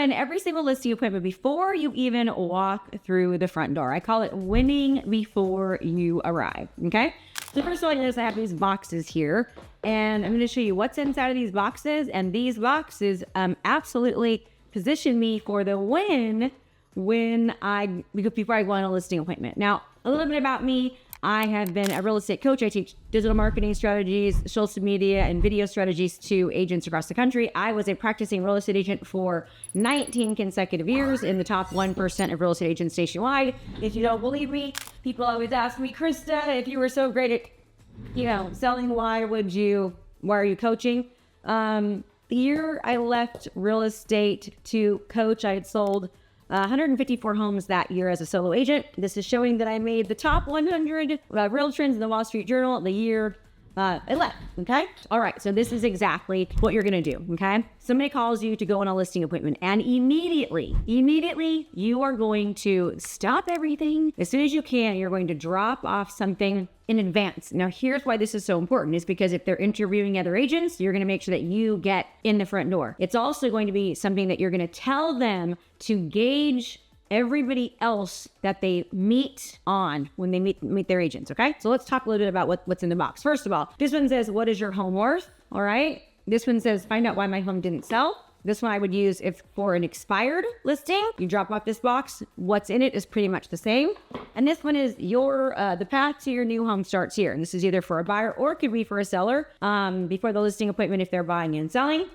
win every single listing appointment before you even walk through the front door. I call it winning before you arrive, okay? So first of all, I have these boxes here, and I'm going to show you what's inside of these boxes, and these boxes absolutely position me for the win before I go on a listing appointment. Now, a little bit about me. I have been a real estate coach. I teach digital marketing strategies, social media, and video strategies to agents across the country. I was a practicing real estate agent for 19 consecutive years in the top 1% of real estate agents nationwide. If you don't believe me, people always ask me, Krista, if you were so great at, selling, why are you coaching? The year I left real estate to coach, I had sold 154 homes that year as a solo agent. This is showing that I made the top 100 real trends in the Wall Street Journal the year I left, okay? All right, so this is exactly what you're gonna do, okay? Somebody calls you to go on a listing appointment, and immediately, you are going to stop everything. As soon as you can, you're going to drop off something in advance. Now, here's why this is so important, is because if they're interviewing other agents, you're gonna make sure that you get in the front door. It's also going to be something that you're gonna tell them to gauge everybody else that they meet on when they meet their agents, okay? So let's talk a little bit about what's in the box. First of all, this one says, what is your home worth? All right. This one says, find out why my home didn't sell. This one I would use if for an expired listing. You drop off this box. What's in it is pretty much the same. And this one is the path to your new home starts here. And this is either for a buyer or it could be for a seller before the listing appointment if they're buying and selling.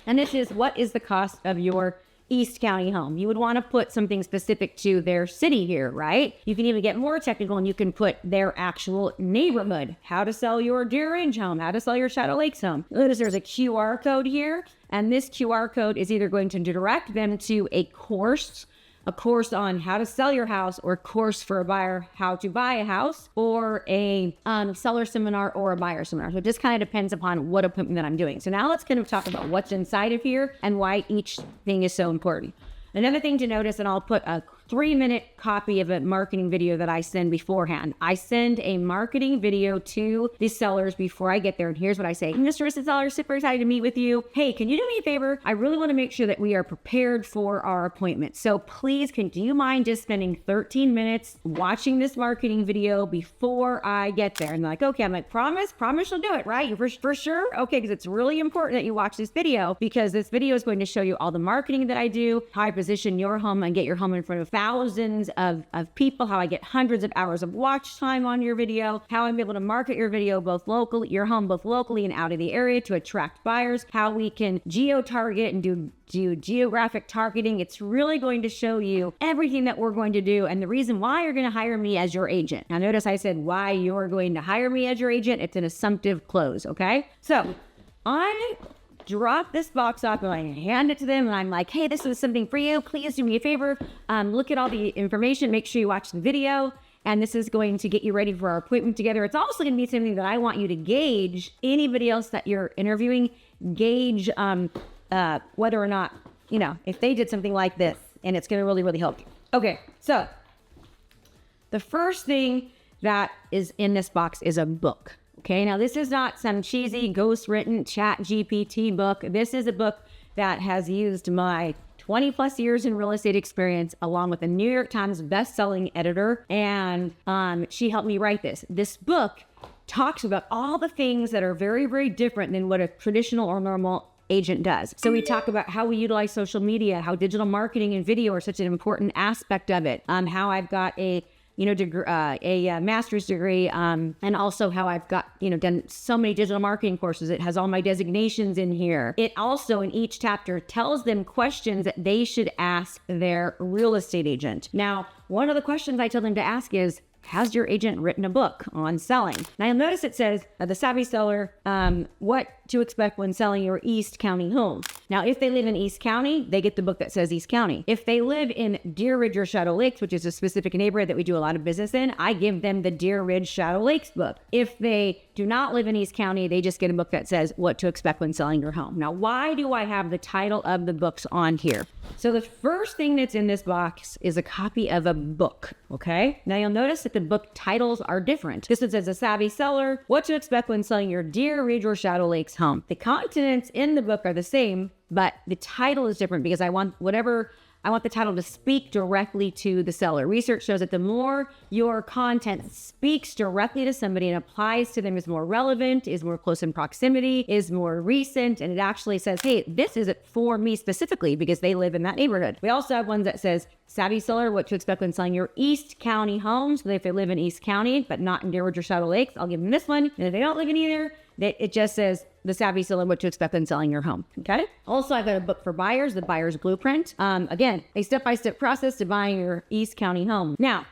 And this is, what is the cost of your East County home? You would want to put something specific to their city here, right? You can even get more technical and you can put their actual neighborhood. How to sell your Deer Ridge home, how to sell your Shadow Lakes home. Notice there's a QR code here, and this QR code is either going to direct them to a course on how to sell your house, or a course for a buyer how to buy a house, or a seller seminar or a buyer seminar. So it just kind of depends upon what appointment that I'm doing. So now let's kind of talk about what's inside of here and why each thing is so important. Another thing to notice, and I'll put a 3-minute copy of a marketing video that I send beforehand. I send a marketing video to the sellers before I get there. And here's what I say. Mr. and Mrs. Seller, super excited to meet with you. Hey, can you do me a favor? I really want to make sure that we are prepared for our appointment. So please, do you mind just spending 13 minutes watching this marketing video before I get there? And they're like, okay. I'm like, promise you'll do it, right? You're for sure? Okay, because it's really important that you watch this video, because this video is going to show you all the marketing that I do, how I position your home and get your home in front of thousands of people, how I get hundreds of hours of watch time on your video, how I'm able to market your video your home both locally and out of the area to attract buyers, how we can geo-target and do geographic targeting. It's really going to show you everything that we're going to do and the reason why you're going to hire me as your agent. Now notice I said why you're going to hire me as your agent. It's an assumptive close, okay? So I drop this box off and I hand it to them and I'm like, hey, this is something for you. Please do me a favor. Look at all the information. Make sure you watch the video. And this is going to get you ready for our appointment together. It's also going to be something that I want you to gauge anybody else that you're interviewing, gauge whether or not, if they did something like this, and it's going to really, really help you. Okay, so the first thing that is in this box is a book. Okay, now this is not some cheesy ghost-written chat GPT book. This is a book that has used my 20 plus years in real estate experience, along with a New York Times best-selling editor. And she helped me write this. This book talks about all the things that are very, very different than what a traditional or normal agent does. So we talk about how we utilize social media, how digital marketing and video are such an important aspect of it, how I've got a master's degree, and also how I've got, done so many digital marketing courses. It has all my designations in here. It also, in each chapter, tells them questions that they should ask their real estate agent. Now, one of the questions I tell them to ask is, has your agent written a book on selling? Now you'll notice it says, the savvy seller, what to expect when selling your East County home. Now, if they live in East County, they get the book that says East County. If they live in Deer Ridge or Shadow Lakes, which is a specific neighborhood that we do a lot of business in, I give them the Deer Ridge Shadow Lakes book. If they do not live in East County, they just get a book that says what to expect when selling your home. Now, why do I have the title of the books on here? So the first thing that's in this box is a copy of a book, okay? Now you'll notice that the book titles are different. This one says A Savvy Seller, What to Expect When Selling Your Deer Ridge or Shadow Lakes home. The contents in the book are the same, but the title is different because I want the title to speak directly to the seller. Research shows that the more your content speaks directly to somebody and applies to them, is more relevant, is more close in proximity, is more recent, and it actually says, hey, this is for me specifically because they live in that neighborhood. We also have ones that says, savvy seller, what to expect when selling your East County home. So if they live in East County, but not in Deer Ridge or Shadow Lakes, I'll give them this one. And if they don't live in either, it just says the savvy seller, what to expect when selling your home. Okay. Also, I've got a book for buyers, the buyer's blueprint. Again, a step-by-step process to buying your East County home. Now,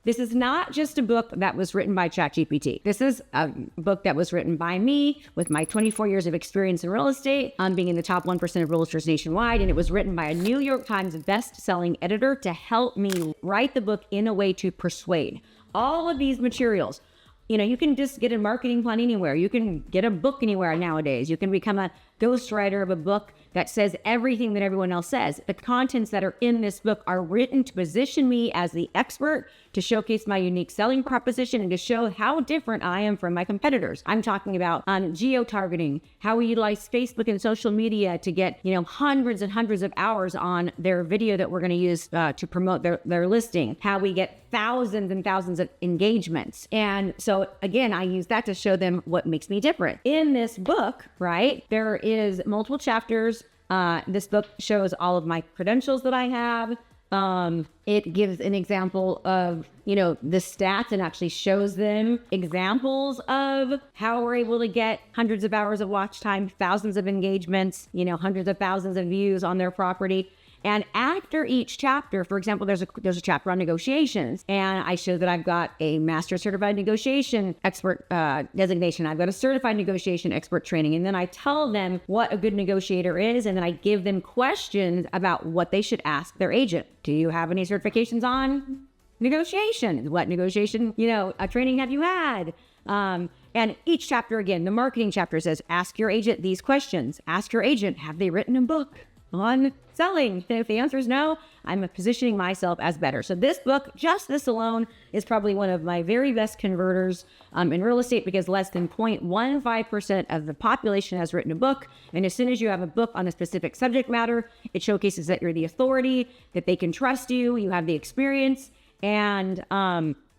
this is not just a book that was written by ChatGPT. This is a book that was written by me with my 24 years of experience in real estate, being in the top 1% of realtors nationwide. And it was written by a New York Times best-selling editor to help me write the book in a way to persuade. All of these materials, you can just get a marketing plan anywhere. You can get a book anywhere nowadays. You can become a ghostwriter of a book that says everything that everyone else says. The contents that are in this book are written to position me as the expert, to showcase my unique selling proposition, and to show how different I am from my competitors. I'm talking about geo-targeting, how we utilize Facebook and social media to get, hundreds and hundreds of hours on their video that we're going to use to promote their listing, how we get thousands and thousands of engagements. And so again, I use that to show them what makes me different. In this book, right, there is multiple chapters. This book shows all of my credentials that I have. It gives an example of, the stats and actually shows them examples of how we're able to get hundreds of hours of watch time, thousands of engagements, hundreds of thousands of views on their property. And after each chapter, for example, there's a chapter on negotiations, and I show that I've got a master certified negotiation expert designation. I've got a certified negotiation expert training, and then I tell them what a good negotiator is, and then I give them questions about what they should ask their agent. Do you have any certifications on negotiation? What negotiation, training have you had? And each chapter, again, the marketing chapter says, ask your agent these questions. Ask your agent, have they written a book on selling? If the answer is no, I'm positioning myself as better. So this book, just this alone, is probably one of my very best converters in real estate, because less than 0.15% of the population has written a book. And as soon as you have a book on a specific subject matter, it showcases that you're the authority, that they can trust you, you have the experience, and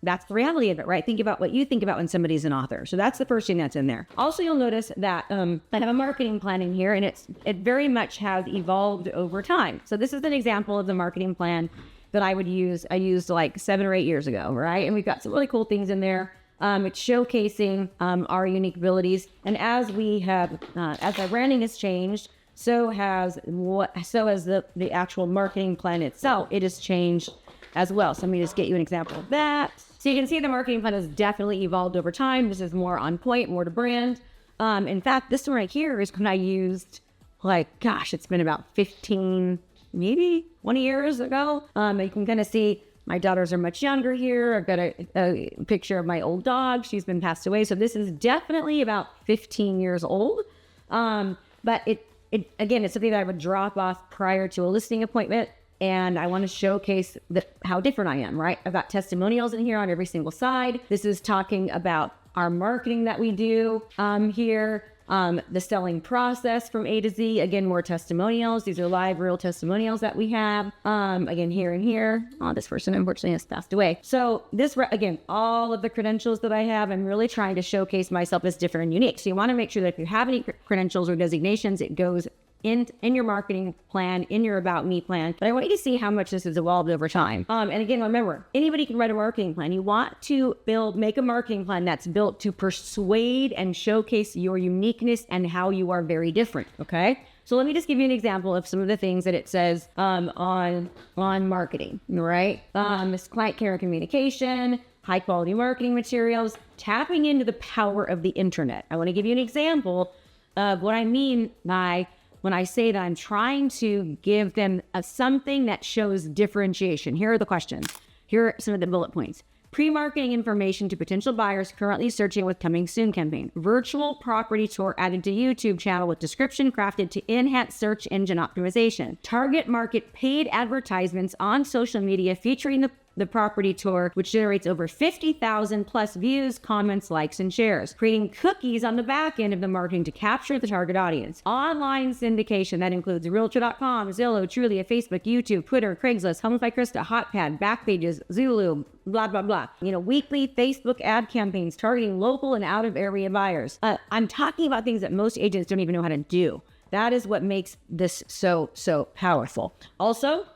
that's the reality of it, right? Think about what you think about when somebody's an author. So that's the first thing that's in there. Also, you'll notice that I have a marketing plan in here, and it very much has evolved over time. So this is an example of the marketing plan that I would use. I used like 7 or 8 years ago, right? And we've got some really cool things in there. It's showcasing our unique abilities. And as our branding has changed, so has the actual marketing plan itself. It has changed as well. So let me just get you an example of that. So you can see the marketing plan has definitely evolved over time. This is more on point, more to brand. In fact, this one right here is when I used, it's been about 15, maybe 20 years ago. You can kind of see my daughters are much younger here. I've got a picture of my old dog. She's been passed away. So this is definitely about 15 years old. But again, it's something that I would drop off prior to a listing appointment. And I want to showcase how different I am, right? I've got testimonials in here on every single side. This is talking about our marketing that we do here, the selling process from A to Z. Again, more testimonials. These are live, real testimonials that we have. Again, here and here. Oh, this person unfortunately has passed away. So again, all of the credentials that I have, I'm really trying to showcase myself as different and unique. So you want to make sure that if you have any credentials or designations, it goes in your marketing plan, in your About Me plan. But I want you to see how much this has evolved over time. And again, remember, anybody can write a marketing plan. You want to make a marketing plan that's built to persuade and showcase your uniqueness and how you are very different, okay? So let me just give you an example of some of the things that it says on marketing, right? This client care and communication, high quality marketing materials, tapping into the power of the internet. I want to give you an example of what I mean by when I say that I'm trying to give them something that shows differentiation. Here are the questions. Here are some of the bullet points. Pre-marketing information to potential buyers currently searching with coming soon campaign. Virtual property tour added to YouTube channel with description crafted to enhance search engine optimization. Target market paid advertisements on social media featuring the property tour, which generates over 50,000 plus views, comments, likes, and shares. Creating cookies on the back end of the marketing to capture the target audience. Online syndication that includes Realtor.com, Zillow, Trulia, Facebook, YouTube, Twitter, Craigslist, Homes by Krista, Hotpad, Backpages, Zulu, blah, blah, blah. Weekly Facebook ad campaigns targeting local and out-of-area buyers. I'm talking about things that most agents don't even know how to do. That is what makes this so powerful. Also,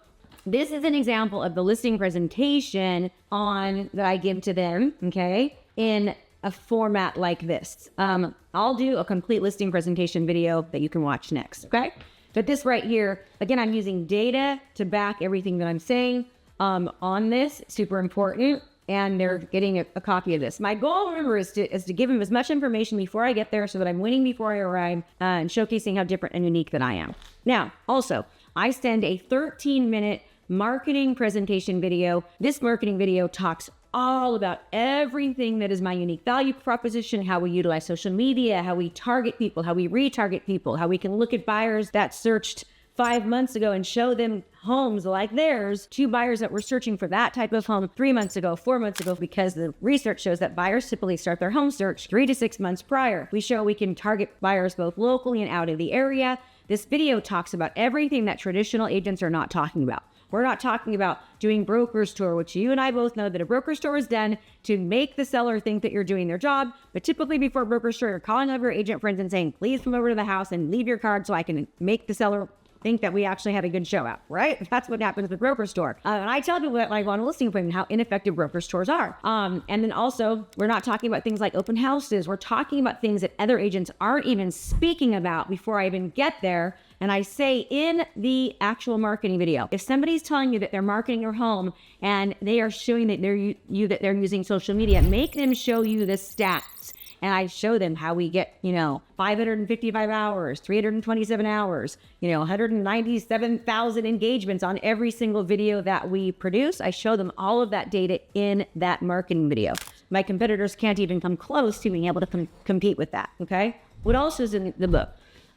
this is an example of the listing presentation that I give to them, okay, in a format like this. I'll do a complete listing presentation video that you can watch next, okay? But this right here, again, I'm using data to back everything that I'm saying on this, super important, and they're getting a copy of this. My goal, remember, is to give them as much information before I get there so that I'm winning before I arrive and showcasing how different and unique that I am. Now, also, I send a 13-minute marketing presentation video. This marketing video talks all about everything that is my unique value proposition, how we utilize social media, how we target people, how we retarget people, how we can look at buyers that searched 5 months ago and show them homes like theirs to buyers that were searching for that type of home 3 months ago, 4 months ago, because the research shows that buyers typically start their home search 3 to 6 months prior. We show we can target buyers both locally and out of the area. This video talks about everything that traditional agents are not talking about. We're not talking about doing broker's tour, which you and I both know that a broker's tour is done to make the seller think that you're doing their job. But typically before broker's tour, you're calling up your agent friends and saying, please come over to the house and leave your card so I can make the seller think that we actually had a good show out, right? That's what happens with broker's tour. And I tell people that, like, on a listing appointment, how ineffective broker's tours are. And then also, we're not talking about things like open houses. We're talking about things that other agents aren't even speaking about before I even get there. And I say in the actual marketing video, if somebody's telling you that they're marketing your home and they are showing that they're using social media, make them show you the stats. And I show them how we get, 555 hours, 327 hours, 197,000 engagements on every single video that we produce. I show them all of that data in that marketing video. My competitors can't even come close to being able to compete with that, okay? What else is in the book?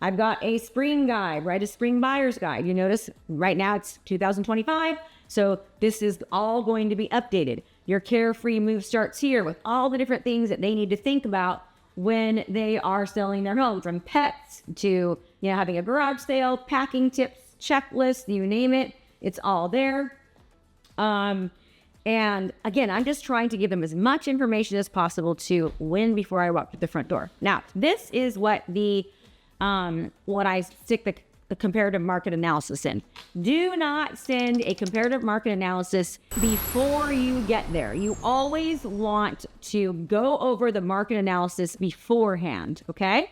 I've got a spring guide, right? A spring buyer's guide. You notice right now it's 2025. So this is all going to be updated. Your carefree move starts here with all the different things that they need to think about when they are selling their home, from pets to, having a garage sale, packing tips, checklists, you name it. It's all there. And again, I'm just trying to give them as much information as possible to win before I walk through the front door. Now, this is what what I stick the comparative market analysis in. Do not send a comparative market analysis before you get there. You always want to go over the market analysis beforehand, okay?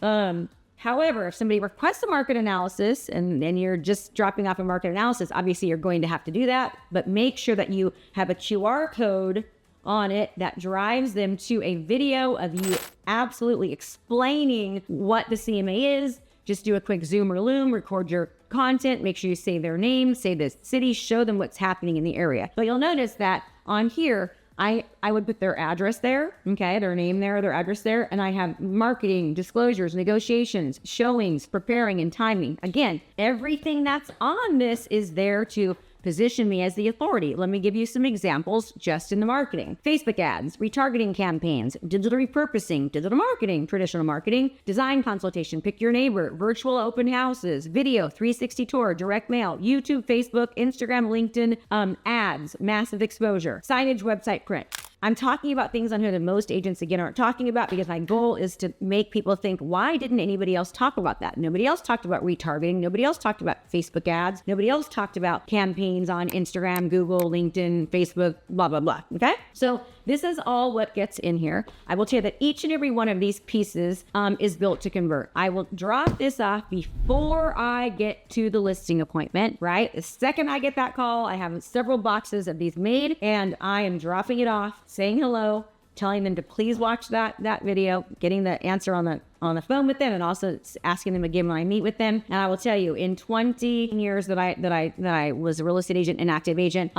However, if somebody requests a market analysis and you're just dropping off a market analysis, obviously you're going to have to do that, but make sure that you have a QR code on it that drives them to a video of you absolutely explaining what the CMA is. Just do a quick Zoom or Loom, record your content, make sure you say their name, say the city, show them what's happening in the area. But you'll notice that on here, I would put their address there, okay, their name there, their address there, and I have marketing, disclosures, negotiations, showings, preparing, and timing. Again, everything that's on this is there to position me as the authority. Let me give you some examples just in the marketing. Facebook ads, retargeting campaigns, digital repurposing, digital marketing, traditional marketing, design consultation, pick your neighbor, virtual open houses, video, 360 tour, direct mail, YouTube, Facebook, Instagram, LinkedIn, ads, massive exposure, signage, website print. I'm talking about things on here that most agents, again, aren't talking about, because my goal is to make people think, why didn't anybody else talk about that? Nobody else talked about retargeting. Nobody else talked about Facebook ads. Nobody else talked about campaigns on Instagram, Google, LinkedIn, Facebook, blah, blah, blah. Okay? So this is all what gets in here. I will tell you that each and every one of these pieces is built to convert. I will drop this off before I get to the listing appointment, right? The second I get that call, I have several boxes of these made, and I am dropping it off, saying hello, telling them to please watch that video, getting the answer on the phone with them, and also asking them again when I meet with them. And I will tell you, in 20 years that I was a real estate agent and active agent,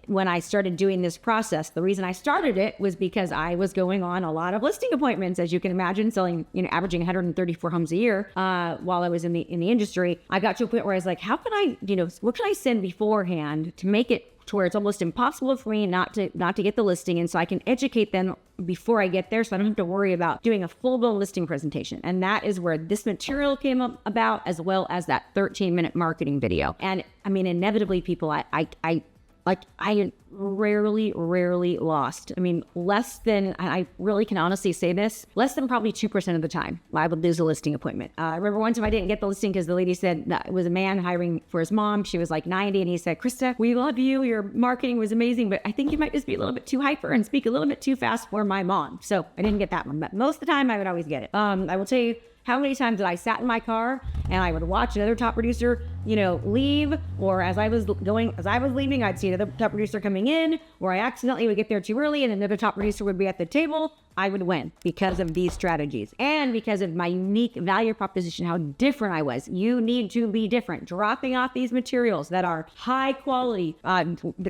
when I started doing this process, the reason I started it was because I was going on a lot of listing appointments, as you can imagine, selling, averaging 134 homes a year while I was in the industry. I got to a point where I was like, how can I, what can I send beforehand to make it to where it's almost impossible for me not to get the listing. And so I can educate them before I get there, so I don't have to worry about doing a full-blown listing presentation. And that is where this material came about, as well as that 13-minute marketing video. And I mean, inevitably, people, I rarely lost. I mean, less than, I really can honestly say this, less than probably 2% of the time I would lose a listing appointment. I remember one time I didn't get the listing because the lady said that it was a man hiring for his mom. She was like 90, and he said, "Krista, we love you. Your marketing was amazing, but I think you might just be a little bit too hyper and speak a little bit too fast for my mom." So I didn't get that one, but most of the time I would always get it. I will tell you how many times that I sat in my car and I would watch another top producer, leave, or as I was leaving, I'd see another top producer coming in, or I accidentally would get there too early and another top producer would be at the table. I would win because of these strategies and because of my unique value proposition, how different I was. You need to be different. Dropping off these materials that are high quality,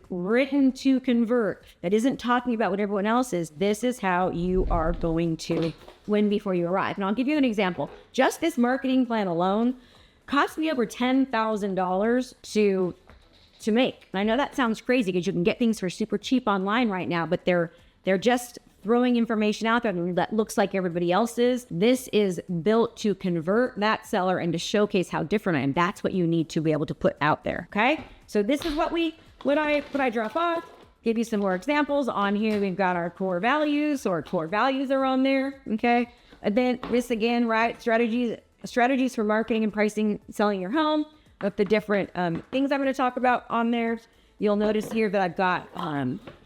written to convert, that isn't talking about what everyone else is. This is how you are going to win before you arrive. And I'll give you an example. Just this marketing plan alone cost me over $10,000 to make. And I know that sounds crazy because you can get things for super cheap online right now, but they're just throwing information out there that looks like everybody else's. This is built to convert that seller and to showcase how different I am. That's what you need to be able to put out there. Okay. So this is what I drop off. Give you some more examples. On here, we've got our core values, so our core values are on there. Okay. And then this again, right? Strategies for marketing and pricing, selling your home, with the different things I'm going to talk about on there. You'll notice here that I've got,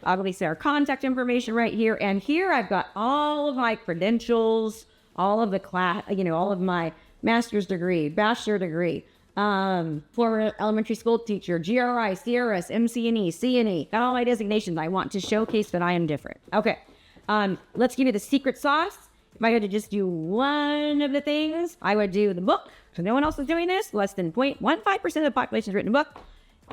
obviously our contact information right here. And here I've got all of my credentials, all of the class, all of my master's degree, bachelor degree, former elementary school teacher, GRI, CRS, MCNE, CNE, got all my designations. I want to showcase that I am different. Okay. Let's give you the secret sauce. If I had to just do one of the things, I would do the book. So no one else is doing this. Less than 0.15% of the population has written a book.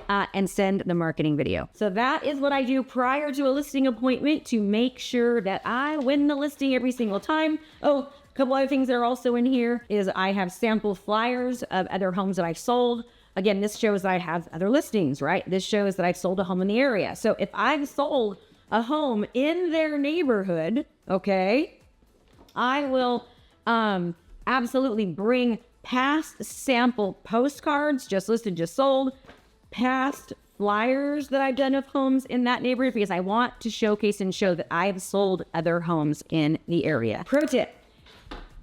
And send the marketing video. So that is what I do prior to a listing appointment to make sure that I win the listing every single time. Oh, a couple other things that are also in here is I have sample flyers of other homes that I've sold. Again, this shows that I have other listings, right? This shows that I've sold a home in the area. So if I've sold a home in their neighborhood, okay, I will absolutely bring past sample postcards, just listed, just sold, past flyers that I've done of homes in that neighborhood, because I want to showcase and show that I've sold other homes in the area. Pro tip,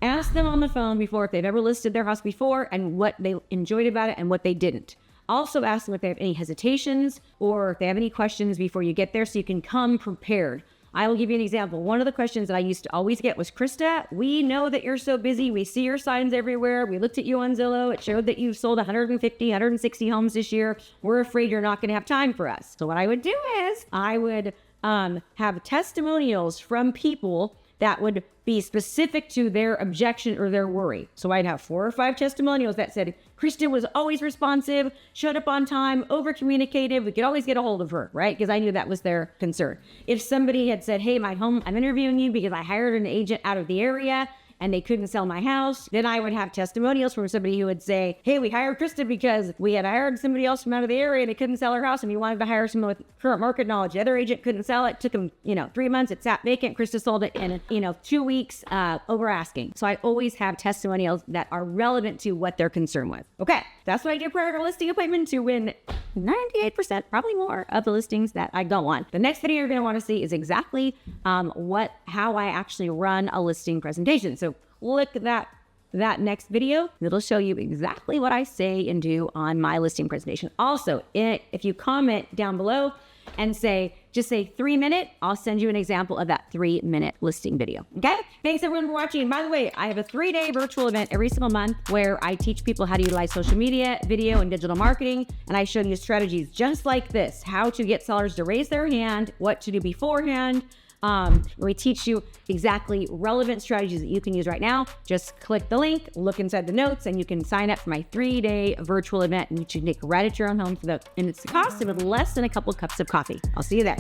ask them on the phone before if they've ever listed their house before and what they enjoyed about it and what they didn't. Also ask them if they have any hesitations or if they have any questions before you get there so you can come prepared. I will give you an example. One of the questions that I used to always get was, "Krista, we know that you're so busy. We see your signs everywhere. We looked at you on Zillow. It showed that you've sold 150, 160 homes this year. We're afraid you're not going to have time for us." So what I would do is I would have testimonials from people that would be specific to their objection or their worry. So I'd have 4 or 5 testimonials that said, "Krista was always responsive, showed up on time, over-communicative. We could always get a hold of her," right? Because I knew that was their concern. If somebody had said, "Hey, my home, I'm interviewing you because I hired an agent out of the area and they couldn't sell my house," then I would have testimonials from somebody who would say, "Hey, we hired Krista because we had hired somebody else from out of the area and they couldn't sell her house and we wanted to hire someone with current market knowledge. The other agent couldn't sell it. Took them, 3 months. It sat vacant. Krista sold it in, 2 weeks, over asking." So I always have testimonials that are relevant to what they're concerned with. Okay. That's what I do prior to a listing appointment to win 98%, probably more, of the listings that I go on. The next video you're going to want to see is exactly how I actually run a listing presentation. So look at that next video. It'll show you exactly what I say and do on my listing presentation. Also, if you comment down below and just say 3-minute, I'll send you an example of that 3-minute listing video. Okay? Thanks everyone for watching. And by the way, I have a 3-day virtual event every single month where I teach people how to utilize social media, video, and digital marketing. And I show you strategies just like this, how to get sellers to raise their hand, what to do beforehand. We teach you exactly relevant strategies that you can use right now. Just click the link, look inside the notes, and you can sign up for my 3-day virtual event, and you can make right at your own home and it's the cost of less than a couple of cups of coffee. I'll see you there.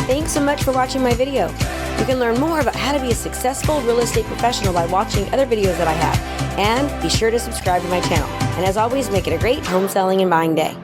Thanks so much for watching my video. You can learn more about how to be a successful real estate professional by watching other videos that I have. And be sure to subscribe to my channel. And as always, make it a great home selling and buying day.